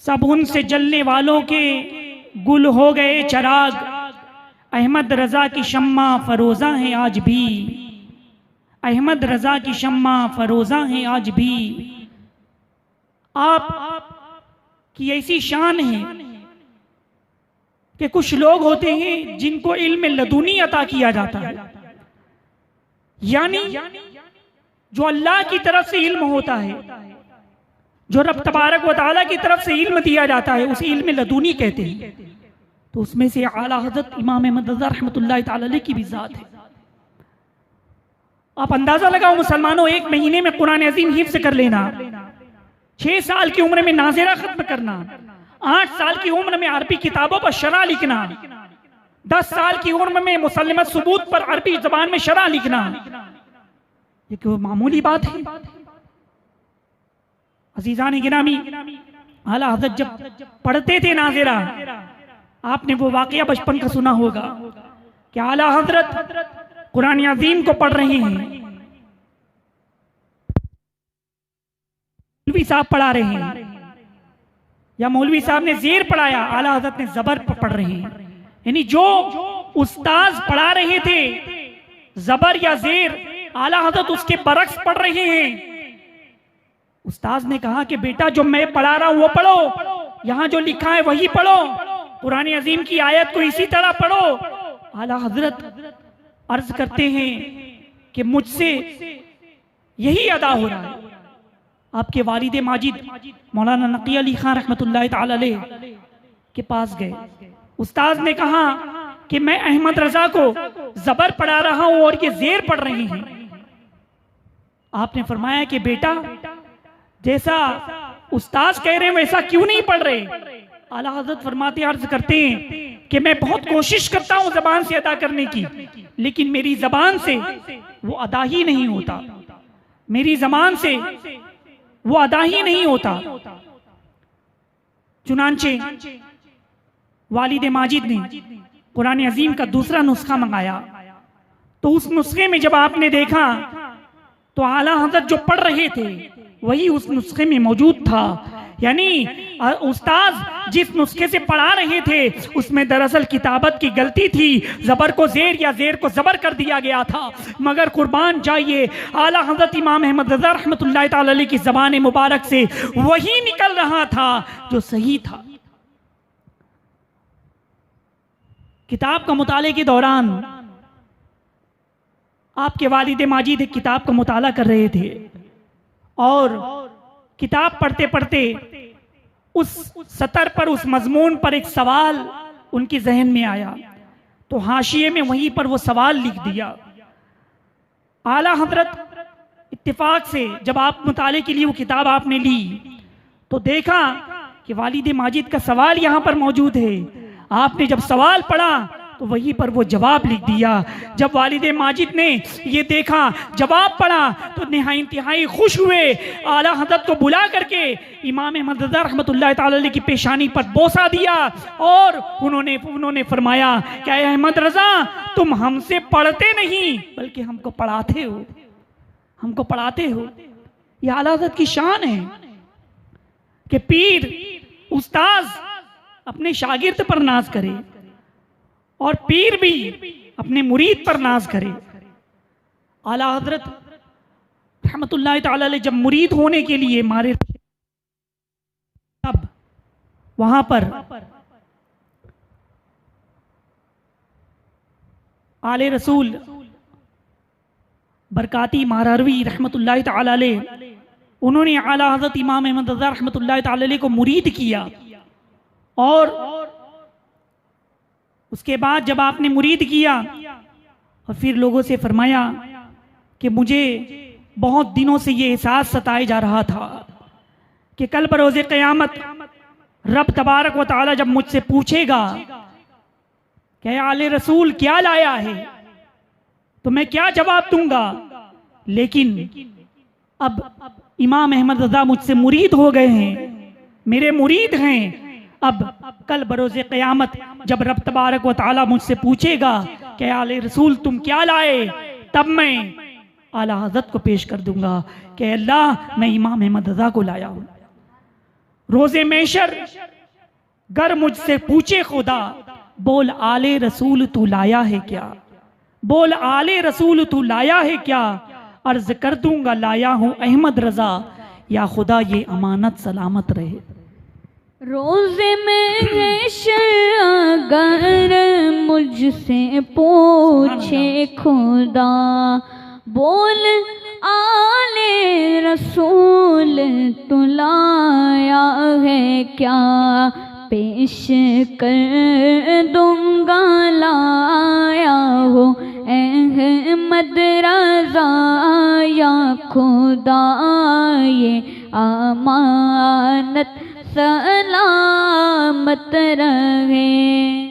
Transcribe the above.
सब उनसे जलने वालों के गुल हो गए चराग, अहमद रजा की शम्मा फरोजा है आज भी, अहमद रजा की शम्मा फरोजा है आज भी। आप की ऐसी शान है कि कुछ लोग होते हैं जिनको इल्म लदुनी अता किया जाता है, यानी जो अल्लाह की तरफ से इल्म होता है, जो रब तबारक व तआला की तरफ से इल्म दिया जाता है, उसे इल्म लदुनी कहते हैं। तो उसमें से आला हज़रत इमाम अहमद रज़ा रहमतुल्लाहि तआला अलैह की भी ज़ात है। आप अंदाजा लगाओ मुसलमानों, एक महीने में कुरान अज़ीम हिफ्ज़ कर लेना, 6 साल की उम्र में नाज़िरा खत्म करना, 8 साल की उम्र में अरबी किताबों पर शरह लिखना, 10 साल की उम्र में मुसल्लमत सुबूत पर अरबी ज़बान में शरह लिखना, ये कोई मामूली बात है? अज़ीज़ान गिरामी, आला हज़रत जब पढ़ते थे नाज़िरा, आपने वो वाक़या बचपन का सुना होगा कि आला हज़रत कुरान अज़ीम को पढ़ रहे हैं, मौलवी साहब पढ़ा रहे हैं या मौलवी साहब ने ज़ेर पढ़ाया, आला हज़रत ने ज़बर पढ़ रहे हैं। यानी जो उस्ताद पढ़ा रहे थे ज़बर या ज़ेर, आला हज़रत उसके बरक्स पढ़ रहे हैं। उस्ताद ने कहा कि बेटा जो मैं पढ़ा रहा हूं वो पढ़ो, यहां जो लिखा है वही पढ़ो, कुरान अज़ीम की आयत को इसी तरह पढ़ो। आला हज़रत अर्ज करते हैं कि मुझसे यही अदा हो रहा है। आपके वालिद माजिद मौलाना नकी अली खान रहमतुल्लाहि तआला अलैह के पास गए, उस्ताद ने कहा कि मैं अहमद रजा को ज़बर पढ़ा रहा हूं और ये ज़ेर पढ़ रहे हैं। आपने फरमाया कि बेटा जैसा उस्ताद कह रहे हैं वैसा क्यों नहीं पढ़ रहे? आला हज़रत फरमाते अर्ज करते हैं कि मैं बहुत कोशिश करता हूं ज़बान से अदा करने की, लेकिन मेरी ज़बान से वो अदा ही नहीं होता, मेरी ज़बान से वो अदा ही नहीं होता। चुनांचे वालिद माजिद ने कुरान अज़ीम का दूसरा नुस्खा मंगाया, तो उस नुस्खे में जब आपने देखा तो आला हज़रत जो पढ़ रहे थे वही उस नुस्खे में मौजूद था। यानी उस्ताद जिस नुस्खे से पढ़ा रहे थे उसमें दरअसल किताबत की गलती थी, ज़बर को ज़ेर या ज़ेर को ज़बर कर दिया गया था। मगर कुर्बान जाइए, आला हज़रत इमाम अहमद रज़ा रहमतुल्लाहि तआला अलैह की ज़बान मुबारक से वही निकल रहा था जो सही था। किताब का मुताले के दौरान आपके वालिद माजिद एक किताब का मुताला कर रहे थे और किताब पढ़ते पढ़ते उस सतर पर, उस मजमून पर एक सवाल उनके जहन में आया, तो हाशिए में वहीं पर वो सवाल लिख दिया। आला हज़रत इत्तेफाक से जब आप मुताले के लिए वो किताब आपने ली तो देखा कि वालिद माजिद का सवाल यहाँ पर मौजूद है। आपने जब सवाल पढ़ा तो वहीं पर वो जवाब लिख दिया। जब वालिद माजिद ने ये देखा, जवाब पढ़ा, तो इंतहाई खुश हुए। आला हज़रत को बुला करके इमाम अहमद रज़ा रहमतुल्लाहि तआला अलैह की पेशानी पर बोसा दिया और उन्होंने फरमाया कि अहमद रज़ा तुम हमसे पढ़ते नहीं बल्कि हमको पढ़ाते हो, हमको पढ़ाते हो। ये आला हज़रत की शान है कि पीर उस्ताद अपने शागिर्द पर नाज करे और पीर भी अपने मुरीद पर नाज करे। आला हज़रत रहमतुल्लाहि तआला अलैह जब मुरीद होने के लिए मारे तब वहां पर आले रसूल बरकाती महारवी रहमतुल्लाहि तआला अलैह, उन्होंने आला हज़रत इमाम अहमद रज़ा रहमतुल्लाहि तआला अलैह को मुरीद किया और उसके बाद जब आपने मुरीद किया और फिर लोगों से फरमाया कि मुझे बहुत दिनों से ये एहसास सताए जा रहा था कि कल बरोज़े क़यामत रब तबारक व तआला जब मुझसे पूछेगा कि आले रसूल क्या लाया है तो मैं क्या जवाब दूंगा। लेकिन अब इमाम अहमद रज़ा मुझसे मुरीद हो गए हैं, मेरे मुरीद हैं। अब कल बरोज़े क़यामत जब रब तबारक व तआला मुझसे पूछेगा कि आले रसूल तुम क्या लाए, तब मैं आला हज़रत को पेश कर दूंगा कि अल्लाह मैं इमाम अहमद रज़ा को लाया हूँ। रोजे मैशर गर मुझसे पूछे खुदा, बोल आले रसूल तू लाया है क्या, बोल आले रसूल तू लाया है क्या, अर्ज कर दूंगा लाया हूं अहमद रजा, या खुदा ये अमानत सलामत रहे। रोज़े में अगर मुझसे पूछे खुदा, बोल आले रसूल तू लाया है क्या, पेश कर दूंगा लाया हो अहमद रज़ा, या खुदा ये अमानत सलामत रहे।